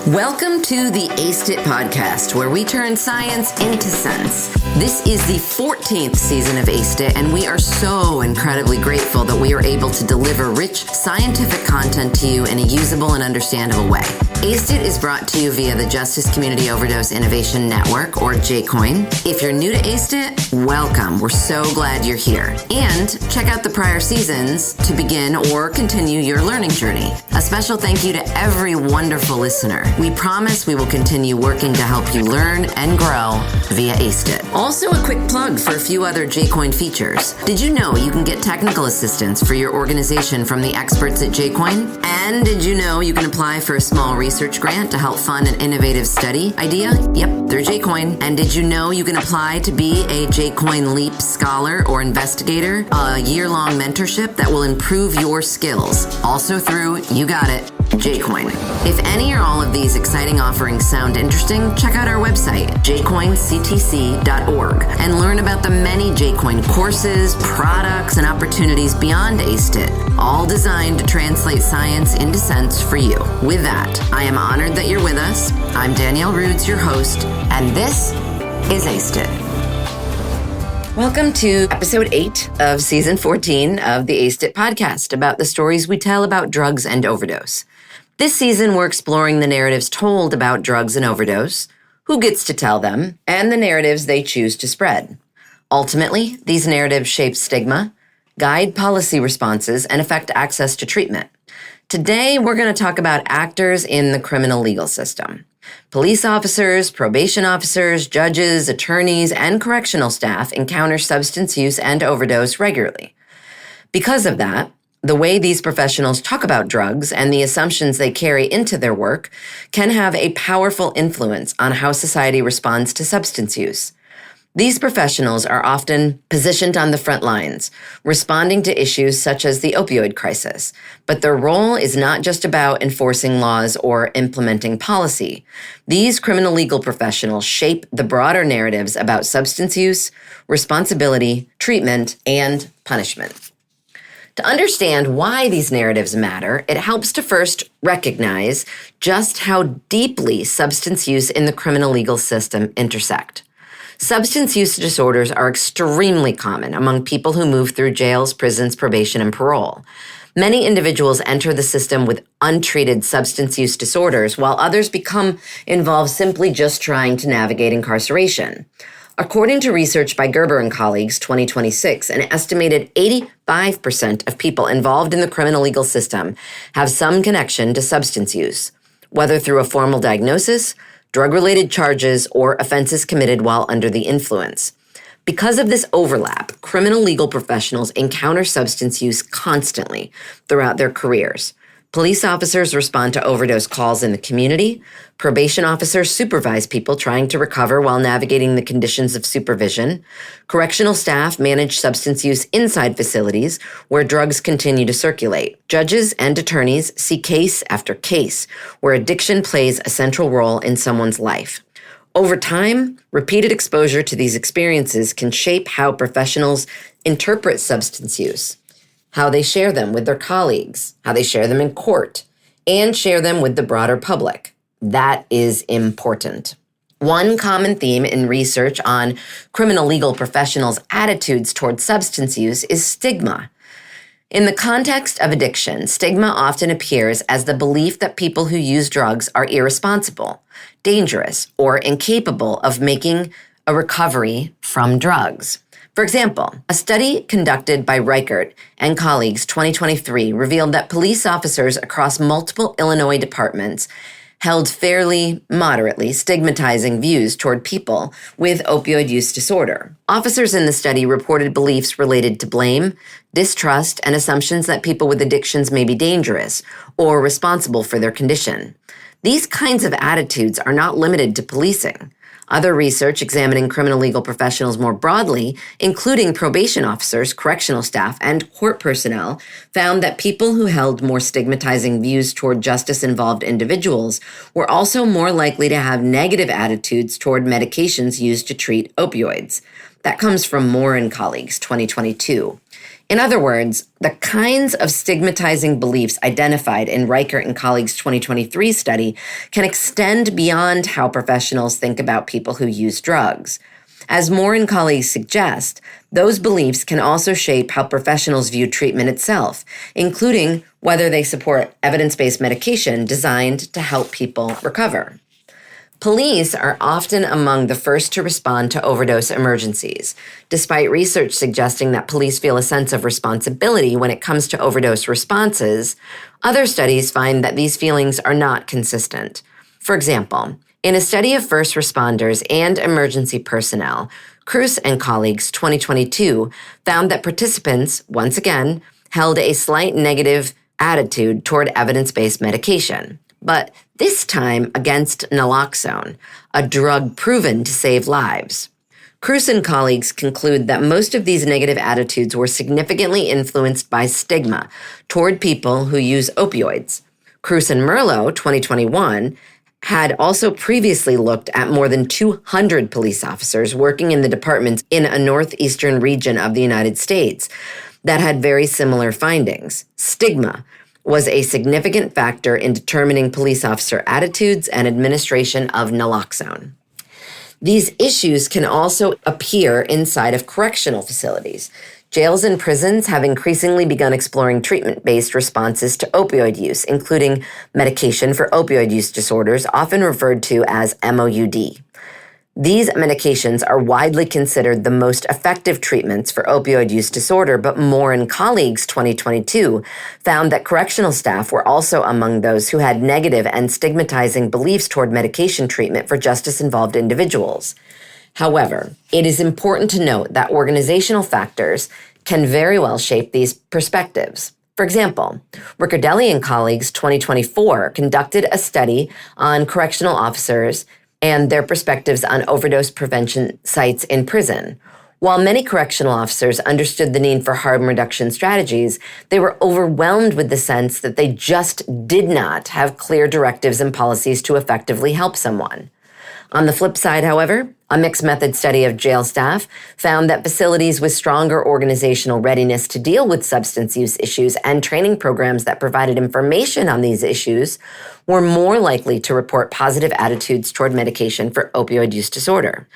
Welcome to the Aced It podcast, where we turn science into sense. This is the 14th season of Aced It, and we are so incredibly grateful that we are able to deliver rich scientific content to you in a usable and understandable way. Aced It is brought to you via the Justice Community Overdose Innovation Network, or JCOIN. If you're new to Aced It, welcome. We're so glad you're here. And check out the prior seasons to begin or continue your learning journey. A special thank you to every wonderful listener. We promise we will continue working to help you learn and grow via Aced It. Also, a quick plug for a few other JCOIN features. Did you know you can get technical assistance for your organization from the experts at JCOIN? And did you know you can apply for a small research grant to help fund an innovative study idea? Yep, through JCOIN. And did you know you can apply to be a JCOIN LEAP scholar or investigator, a year-long mentorship that will improve your skills? Also through, you got it, JCOIN. If any or all of these exciting offerings sound interesting, check out our website, JCOIN-CTC.org, and learn about the many JCOIN courses, products, and opportunities beyond Aced It, all designed to translate science into sense for you. With that, I am honored that you're with us. I'm Danielle Rudes, your host, and this is Aced It. Welcome to episode 8 of season 14 of the Aced It podcast, about the stories we tell about drugs and overdose. This season, we're exploring the narratives told about drugs and overdose, who gets to tell them, and the narratives they choose to spread. Ultimately, these narratives shape stigma, guide policy responses, and affect access to treatment. Today, we're going to talk about actors in the criminal legal system. Police officers, probation officers, judges, attorneys, and correctional staff encounter substance use and overdose regularly. Because of that, the way these professionals talk about drugs and the assumptions they carry into their work can have a powerful influence on how society responds to substance use. These professionals are often positioned on the front lines, responding to issues such as the opioid crisis. But their role is not just about enforcing laws or implementing policy. These criminal legal professionals shape the broader narratives about substance use, responsibility, treatment, and punishment. To understand why these narratives matter, it helps to first recognize just how deeply substance use in the criminal legal system intersect. Substance use disorders are extremely common among people who move through jails, prisons, probation, and parole. Many individuals enter the system with untreated substance use disorders, while others become involved simply just trying to navigate incarceration. According to research by Gerber and colleagues, 2026, an estimated 85% of people involved in the criminal legal system have some connection to substance use, whether through a formal diagnosis, drug-related charges, or offenses committed while under the influence. Because of this overlap, criminal legal professionals encounter substance use constantly throughout their careers. Police officers respond to overdose calls in the community. Probation officers supervise people trying to recover while navigating the conditions of supervision. Correctional staff manage substance use inside facilities where drugs continue to circulate. Judges and attorneys see case after case where addiction plays a central role in someone's life. Over time, repeated exposure to these experiences can shape how professionals interpret substance use, how they share them with their colleagues, how they share them in court, and share them with the broader public. That is important. One common theme in research on criminal legal professionals' attitudes toward substance use is stigma. In the context of addiction, stigma often appears as the belief that people who use drugs are irresponsible, dangerous, or incapable of making a recovery from drugs. For example, a study conducted by Reichert and colleagues 2023 revealed that police officers across multiple Illinois departments held fairly moderately stigmatizing views toward people with opioid use disorder. Officers in the study reported beliefs related to blame, distrust, and assumptions that people with addictions may be dangerous or responsible for their condition. These kinds of attitudes are not limited to policing. Other research examining criminal legal professionals more broadly, including probation officers, correctional staff, and court personnel, found that people who held more stigmatizing views toward justice-involved individuals were also more likely to have negative attitudes toward medications used to treat opioids. That comes from Moore and colleagues, 2022. In other words, the kinds of stigmatizing beliefs identified in Reichert and colleagues' 2023 study can extend beyond how professionals think about people who use drugs. As Moore and colleagues suggest, those beliefs can also shape how professionals view treatment itself, including whether they support evidence-based medication designed to help people recover. Police are often among the first to respond to overdose emergencies, despite research suggesting that police feel a sense of responsibility when it comes to overdose responses. Other studies find that these feelings are not consistent. For example, in a study of first responders and emergency personnel, Cruz and colleagues 2022 found that participants, once again, held a slight negative attitude toward evidence-based medication, but this time against naloxone, a drug proven to save lives. Cruz and colleagues conclude that most of these negative attitudes were significantly influenced by stigma toward people who use opioids. Cruz and Merlo, 2021, had also previously looked at more than 200 police officers working in the departments in a northeastern region of the United States that had very similar findings. Stigma was a significant factor in determining police officer attitudes and administration of naloxone. These issues can also appear inside of correctional facilities. Jails and prisons have increasingly begun exploring treatment-based responses to opioid use, including medication for opioid use disorders, often referred to as MOUD. These medications are widely considered the most effective treatments for opioid use disorder, but Moore and colleagues 2022 found that correctional staff were also among those who had negative and stigmatizing beliefs toward medication treatment for justice-involved individuals. However, it is important to note that organizational factors can very well shape these perspectives. For example, Riccardelli and colleagues 2024 conducted a study on correctional officers and their perspectives on overdose prevention sites in prison. While many correctional officers understood the need for harm reduction strategies, they were overwhelmed with the sense that they just did not have clear directives and policies to effectively help someone. On the flip side, however, a mixed method study of jail staff found that facilities with stronger organizational readiness to deal with substance use issues and training programs that provided information on these issues were more likely to report positive attitudes toward medication for opioid use disorder.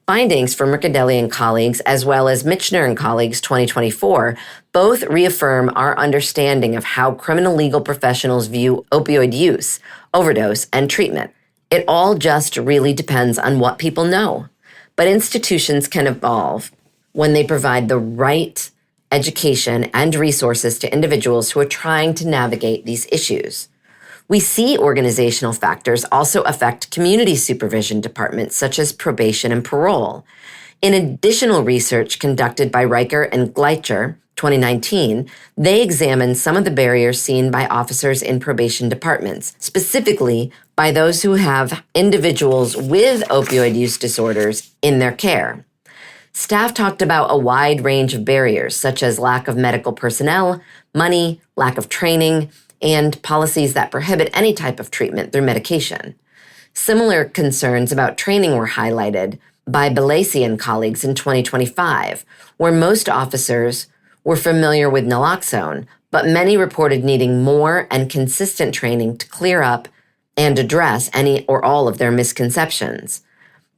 Findings from Riccardelli and colleagues, as well as Michener and colleagues 2024, both reaffirm our understanding of how criminal legal professionals view opioid use, overdose, and treatment. It all just really depends on what people know. But institutions can evolve when they provide the right education and resources to individuals who are trying to navigate these issues. We see organizational factors also affect community supervision departments such as probation and parole. In additional research conducted by Reichert and Gleicher, 2019, they examined some of the barriers seen by officers in probation departments, specifically by those who have individuals with opioid use disorders in their care. Staff talked about a wide range of barriers, such as lack of medical personnel, money, lack of training, and policies that prohibit any type of treatment through medication. Similar concerns about training were highlighted by Bellesi and colleagues in 2025, where most officers were familiar with naloxone, but many reported needing more and consistent training to clear up and address any or all of their misconceptions.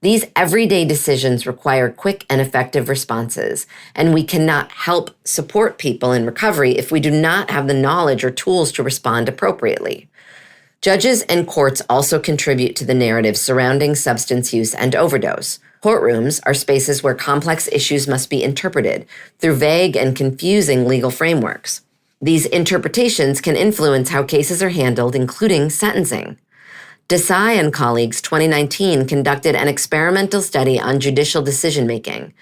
These everyday decisions require quick and effective responses, and we cannot help support people in recovery if we do not have the knowledge or tools to respond appropriately. Judges and courts also contribute to the narrative surrounding substance use and overdose. Courtrooms are spaces where complex issues must be interpreted through vague and confusing legal frameworks. These interpretations can influence how cases are handled, including sentencing. Desai and colleagues 2019 conducted an experimental study on judicial decision-making.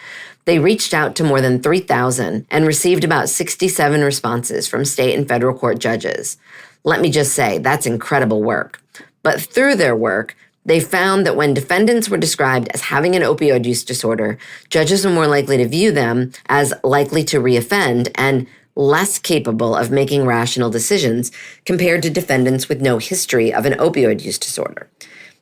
They reached out to more than 3,000 and received about 67 responses from state and federal court judges. Let me just say, that's incredible work. But through their work, they found that when defendants were described as having an opioid use disorder, judges were more likely to view them as likely to reoffend and less capable of making rational decisions compared to defendants with no history of an opioid use disorder.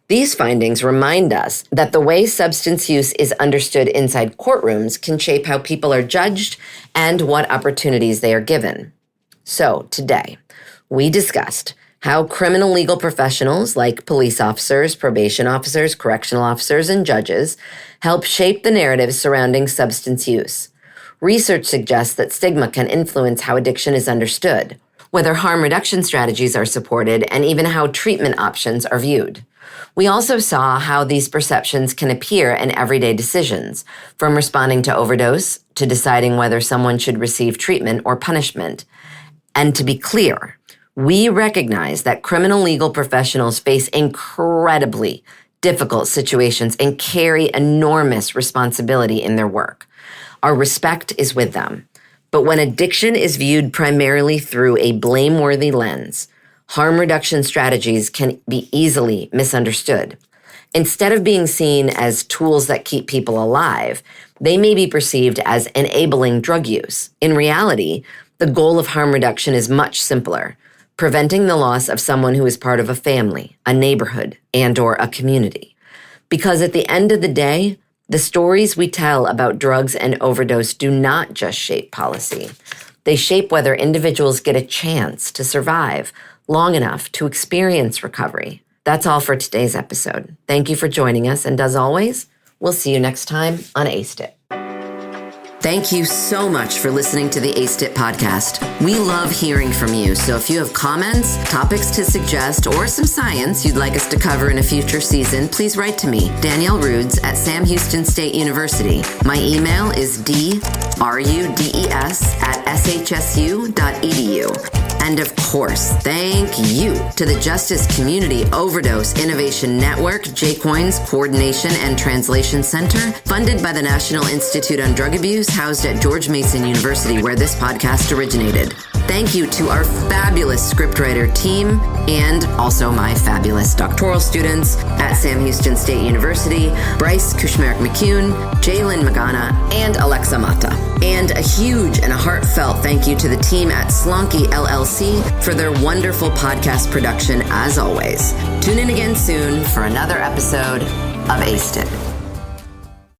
These findings remind us that the way substance use is understood inside courtrooms can shape how people are judged and what opportunities they are given. So today, we discussed how criminal legal professionals like police officers, probation officers, correctional officers, and judges help shape the narrative surrounding substance use. Research suggests that stigma can influence how addiction is understood, whether harm reduction strategies are supported, and even how treatment options are viewed. We also saw how these perceptions can appear in everyday decisions, from responding to overdose to deciding whether someone should receive treatment or punishment. And to be clear, we recognize that criminal legal professionals face incredibly difficult situations and carry enormous responsibility in their work. Our respect is with them. But when addiction is viewed primarily through a blameworthy lens, harm reduction strategies can be easily misunderstood. Instead of being seen as tools that keep people alive, they may be perceived as enabling drug use. In reality, the goal of harm reduction is much simpler: preventing the loss of someone who is part of a family, a neighborhood, and/or a community. Because at the end of the day, the stories we tell about drugs and overdose do not just shape policy. They shape whether individuals get a chance to survive long enough to experience recovery. That's all for today's episode. Thank you for joining us, and as always, we'll see you next time on Aced It. Thank you so much for listening to the Aced It podcast. We love hearing from you, so if you have comments, topics to suggest, or some science you'd like us to cover in a future season, please write to me, Danielle Rudes at Sam Houston State University. My email is drudes@shsu.edu. And of course, thank you to the Justice Community Overdose Innovation Network, JCOIN's Coordination and Translation Center, funded by the National Institute on Drug Abuse, housed at George Mason University, where this podcast originated. Thank you to our fabulous scriptwriter team and also my fabulous doctoral students at Sam Houston State University, Bryce Kushmerek-McCune, Jalen Magana, and Alexa Mata. And a huge and a heartfelt thank you to the team at Slonky LLC for their wonderful podcast production as always. Tune in again soon for another episode of Aced It.